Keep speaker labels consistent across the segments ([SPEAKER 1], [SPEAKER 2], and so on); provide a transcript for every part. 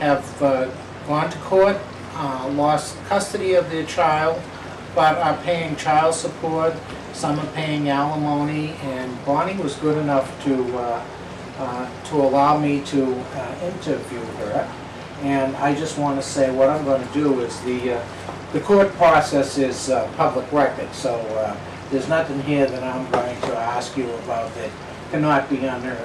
[SPEAKER 1] have gone to court, lost custody of their child, but are paying child support. Some are paying alimony, and Bonnie was good enough to allow me to interview her. And I just want to say what I'm going to do is the court process is public record, so there's nothing here that I'm going to ask you about that cannot be under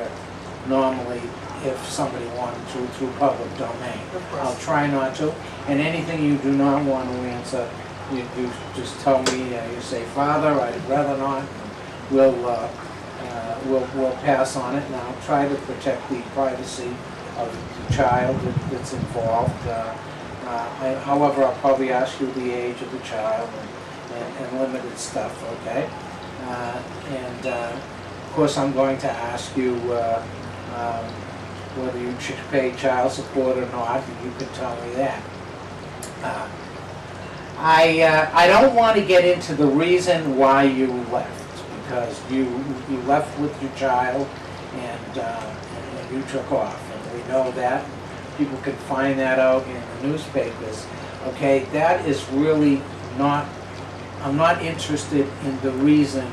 [SPEAKER 1] normally if somebody wanted to through public domain. I'll try not to. And anything you do not want to answer, you just tell me, you say, Father, I'd rather not. We'll pass on it, and I'll try to protect the privacy of the child that's involved. However, I'll probably ask you the age of the child and limited stuff, okay? Of course, I'm going to ask you whether you should pay child support or not, and you can tell me that. I don't want to get into the reason why you left, because you left with your child and you took off, and we know that. People can find that out in the newspapers. Okay, that is really not, I'm not interested in the reason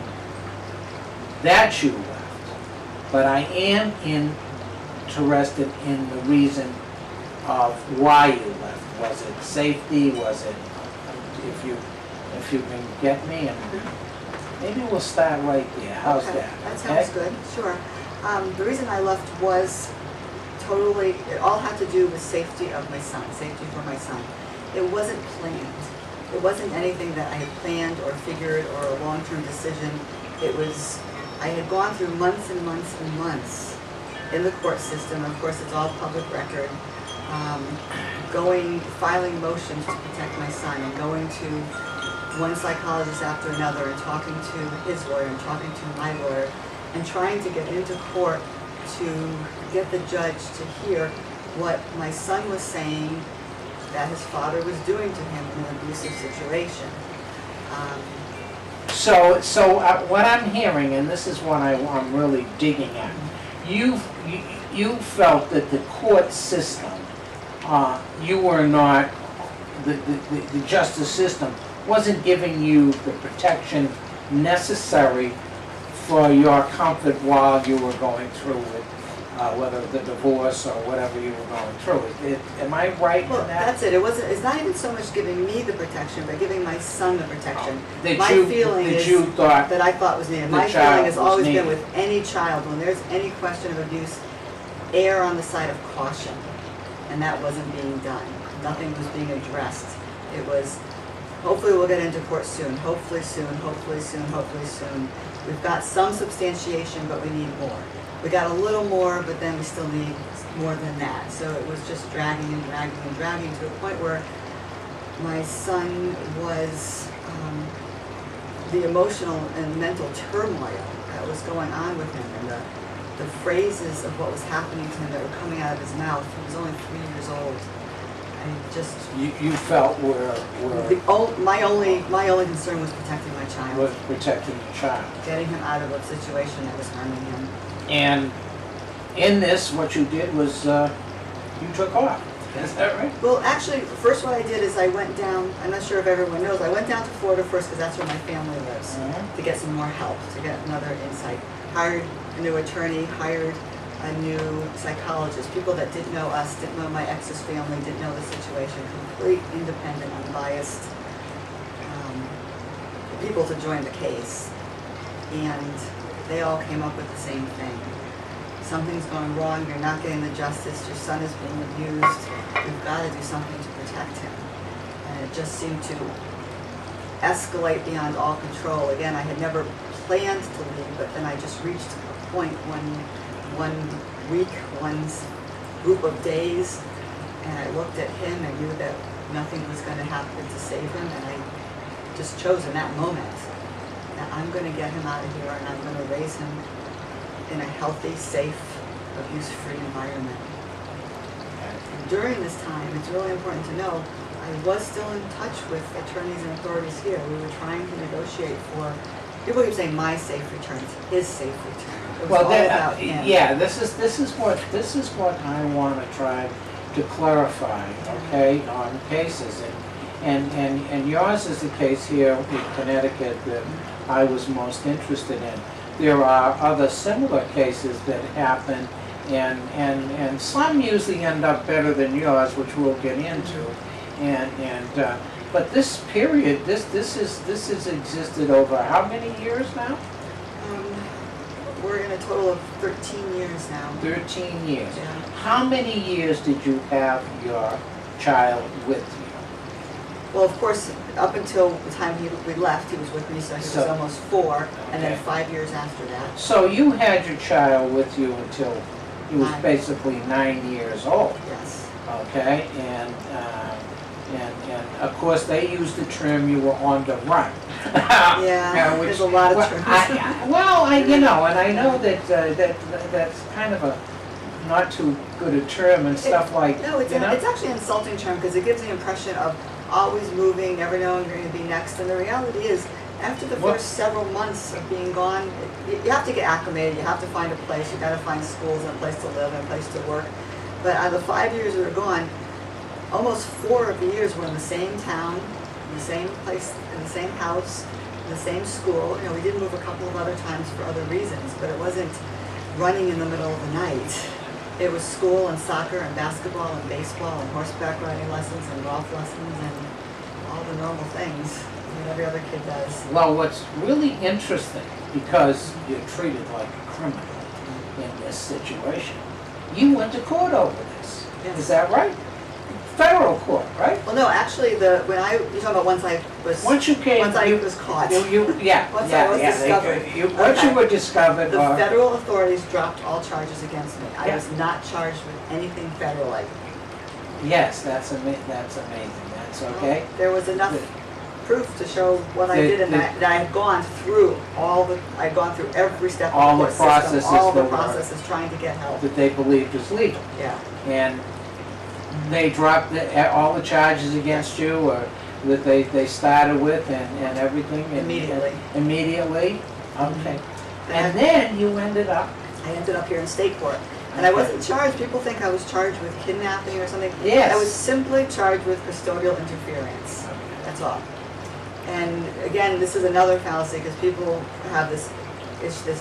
[SPEAKER 1] that you left, but I am interested in the reason of why you left. Was it safety? Was it, if you can get me, and maybe we'll start right there. How's
[SPEAKER 2] Okay,
[SPEAKER 1] that?
[SPEAKER 2] that sounds good, sure. The reason I left was totally, it all had to do with safety of my son, safety for my son. It wasn't planned. It wasn't anything that I had planned or figured or a long-term decision. It was, I had gone through months and months and months in the court system. Of course, it's all public record. Filing motions to protect my son, and going to one psychologist after another, and talking to his lawyer and talking to my lawyer, and trying to get into court to get the judge to hear what my son was saying that his father was doing to him in an abusive situation.
[SPEAKER 1] So what I'm hearing, and this is what I'm really digging at, you felt that the court system, you were not, the justice system wasn't giving you the protection necessary for your comfort while you were going through it, whether the divorce or whatever you were going through. Am I right in
[SPEAKER 2] Well,
[SPEAKER 1] that?
[SPEAKER 2] that's it. It's not even so much giving me the protection, but giving my son the protection.
[SPEAKER 1] That
[SPEAKER 2] My
[SPEAKER 1] you-
[SPEAKER 2] feeling
[SPEAKER 1] that
[SPEAKER 2] is
[SPEAKER 1] you thought
[SPEAKER 2] that I thought was needed.
[SPEAKER 1] the
[SPEAKER 2] My
[SPEAKER 1] child
[SPEAKER 2] feeling has
[SPEAKER 1] was
[SPEAKER 2] always been
[SPEAKER 1] needed.
[SPEAKER 2] with any child, when there's any question of abuse, err on the side of caution. And that wasn't being done. Nothing was being addressed. It was, hopefully we'll get into court soon, hopefully soon, hopefully soon, hopefully soon. We've got some substantiation, but we need more. We got a little more, but then we still need more than that. So it was just dragging and dragging and dragging to a point where my son was, the emotional and mental turmoil that was going on with him, and the phrases of what was happening to him that were coming out of his mouth. He was only 3 years old. I just,
[SPEAKER 1] You felt
[SPEAKER 2] my only concern was protecting my child,
[SPEAKER 1] was protecting the child.
[SPEAKER 2] getting him out of a situation that was harming him.
[SPEAKER 1] And in this, what you did was you took off. Is that right?
[SPEAKER 2] Well, actually, first what I did is I went down, I'm not sure if everyone knows, I went down to Florida first because that's where my family lives, to get some more help, to get another insight. Hired a new attorney, hired a new psychologist, people that didn't know us, didn't know my ex's family, didn't know the situation, complete, independent, unbiased people to join the case. And they all came up with the same thing. Something's going wrong, you're not getting the justice, your son is being abused, you've got to do something to protect him. And it just seemed to escalate beyond all control. Again, I had never planned to leave, but then I just reached a point one week, one group of days, and I looked at him and knew that nothing was going to happen to save him, and I just chose in that moment that I'm going to get him out of here, and I'm going to raise him in a healthy, safe, abuse-free environment. And during this time, it's really important to know, I was still in touch with attorneys and authorities here. We were trying to negotiate for, people keep saying my safe return, it's his safe return. It was all about him.
[SPEAKER 1] Yeah, this is what I want to try to clarify, okay, on cases. And yours is the case here in Connecticut that I was most interested in. There are other similar cases that happen, and some usually end up better than yours, which we'll get into. But this period, this has existed over how many years now?
[SPEAKER 2] We're in a total of 13 years now.
[SPEAKER 1] 13 years.
[SPEAKER 2] Yeah.
[SPEAKER 1] How many years did you have your child with you?
[SPEAKER 2] Well, of course, up until the time we left, he was with me, so he was
[SPEAKER 1] So-
[SPEAKER 2] almost 4, and then
[SPEAKER 1] Okay.
[SPEAKER 2] 5 years after that.
[SPEAKER 1] So you had your child with you until he was
[SPEAKER 2] 9.
[SPEAKER 1] basically 9 years old,
[SPEAKER 2] Yes.
[SPEAKER 1] okay? And of course, they used the term you were on the run.
[SPEAKER 2] Yeah,
[SPEAKER 1] which-
[SPEAKER 2] there's a lot of
[SPEAKER 1] well,
[SPEAKER 2] terms.
[SPEAKER 1] and I know that's kind of a not too good a term and stuff like,
[SPEAKER 2] No, it's
[SPEAKER 1] you know?
[SPEAKER 2] it's actually an insulting term because it gives the impression of always moving, never knowing you're going to be next. And the reality is, after the
[SPEAKER 1] What-
[SPEAKER 2] first several months of being gone, you have to get acclimated. You have to find a place. You got to find schools and a place to live and a place to work. But out of the 5 years we were gone, almost 4 of the years were in the same town, in the same place, in the same house, in the same school. You know, we did move a couple of other times for other reasons, but it wasn't running in the middle of the night. It was school and soccer and basketball and baseball and horseback riding lessons and golf lessons and all the normal things that every other kid does.
[SPEAKER 1] Well, what's really interesting, because you're treated like a criminal in this situation, you went to court over this.
[SPEAKER 2] Yes.
[SPEAKER 1] Is that right? Federal court, right?
[SPEAKER 2] Well, no, actually, you're talking about once I was
[SPEAKER 1] Once you came,
[SPEAKER 2] once I was caught.
[SPEAKER 1] yeah,
[SPEAKER 2] Once I was discovered.
[SPEAKER 1] Once you
[SPEAKER 2] Okay.
[SPEAKER 1] were discovered,
[SPEAKER 2] The federal authorities dropped all charges against me. I
[SPEAKER 1] Yeah.
[SPEAKER 2] was not charged with anything federal. Like,
[SPEAKER 1] yes, that's amazing, that's okay.
[SPEAKER 2] there was enough proof to show what I
[SPEAKER 1] The-
[SPEAKER 2] did, and
[SPEAKER 1] the-
[SPEAKER 2] that I had gone through I'd gone through every step of
[SPEAKER 1] All
[SPEAKER 2] the
[SPEAKER 1] the
[SPEAKER 2] court system,
[SPEAKER 1] processes
[SPEAKER 2] all the
[SPEAKER 1] that were-
[SPEAKER 2] processes trying to get help.
[SPEAKER 1] That they believed was legal.
[SPEAKER 2] Yeah.
[SPEAKER 1] And they dropped all the charges against you, or that they started with and everything?
[SPEAKER 2] Immediately.
[SPEAKER 1] Immediately? Okay. And
[SPEAKER 2] And
[SPEAKER 1] then you ended up,
[SPEAKER 2] I ended up here in state court. And I
[SPEAKER 1] Okay.
[SPEAKER 2] wasn't charged, people think I was charged with kidnapping or something.
[SPEAKER 1] Yes.
[SPEAKER 2] I was simply charged with custodial interference. That's all. And again, this is another fallacy because people have this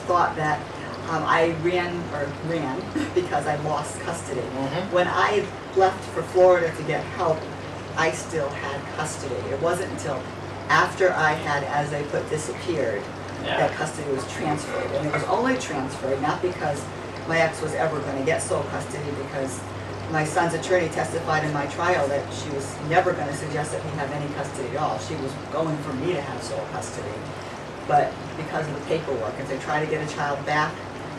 [SPEAKER 2] thought that I ran because I lost custody. When I left for Florida to get help, I still had custody. It wasn't until after I had, as they put, disappeared, that custody was transferred. And it was only transferred not because my ex was ever going to get sole custody, because my son's attorney testified in my trial that she was never going to suggest that he have any custody at all. She was going for me to have sole custody. But because of the paperwork, if they try to get a child back,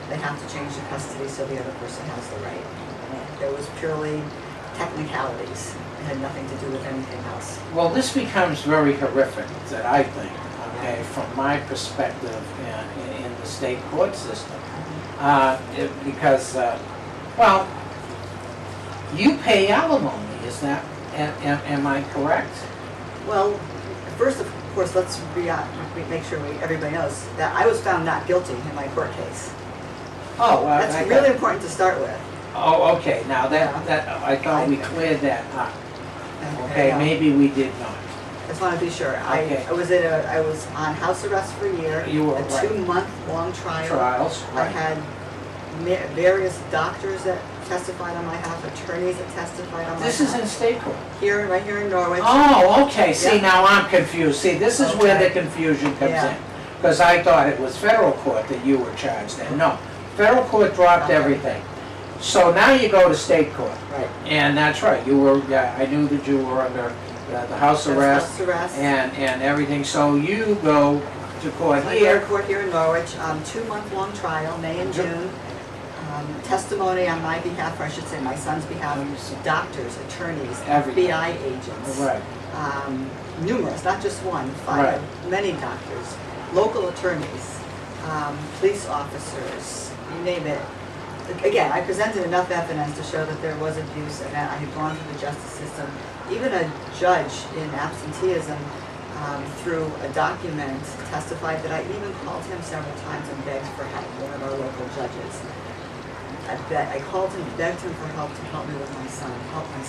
[SPEAKER 2] they have to change the custody so the other person has the right. It was purely technicalities. It had nothing to do with anything else.
[SPEAKER 1] well, this becomes very horrific, that I think, okay, from my perspective in the state court system. Because, well, you pay alimony, is that, am I correct?
[SPEAKER 2] Well, first, of course, let's make sure everybody knows that I was found not guilty in my court case.
[SPEAKER 1] Oh, well,
[SPEAKER 2] That's really important to start with.
[SPEAKER 1] Oh, okay, now
[SPEAKER 2] Yeah.
[SPEAKER 1] that, I thought we cleared that up. Okay,
[SPEAKER 2] Yeah.
[SPEAKER 1] maybe we did not.
[SPEAKER 2] I just want to be sure.
[SPEAKER 1] Okay.
[SPEAKER 2] I was on house arrest for a year.
[SPEAKER 1] You were,
[SPEAKER 2] a
[SPEAKER 1] right.
[SPEAKER 2] 2-month-long trial.
[SPEAKER 1] Trials,
[SPEAKER 2] I
[SPEAKER 1] right.
[SPEAKER 2] had various doctors that testified on my behalf, attorneys that testified on my
[SPEAKER 1] This
[SPEAKER 2] behalf.
[SPEAKER 1] is in state court.
[SPEAKER 2] Right here in Norwich.
[SPEAKER 1] Oh, okay, see,
[SPEAKER 2] Yeah.
[SPEAKER 1] now I'm confused. See, this is where the
[SPEAKER 2] Okay.
[SPEAKER 1] confusion comes
[SPEAKER 2] Yeah.
[SPEAKER 1] in. Because I thought it was federal court that you were charged in. No, federal court dropped
[SPEAKER 2] Okay.
[SPEAKER 1] everything. So now you go to state court.
[SPEAKER 2] Right.
[SPEAKER 1] And that's right, you were, yeah, I knew that you were under the house arrest
[SPEAKER 2] House arrest.
[SPEAKER 1] and everything. So you go to court
[SPEAKER 2] I go to
[SPEAKER 1] here.
[SPEAKER 2] court here in Norwich, 2-month-long trial, May and
[SPEAKER 1] Sure.
[SPEAKER 2] June. Testimony on my behalf, or I should say my son's behalf, doctors, attorneys,
[SPEAKER 1] Everything.
[SPEAKER 2] FBI agents.
[SPEAKER 1] Right.
[SPEAKER 2] Numerous, not just one,
[SPEAKER 1] Right.
[SPEAKER 2] many doctors, local attorneys, police officers, you name it. Again, I presented enough evidence to show that there was abuse and that I had gone through the justice system. Even a judge in absenteeism, through a document, testified that I even called him several times and begged for help, one of our local judges. I called him, begged him for help to help me with my son, help my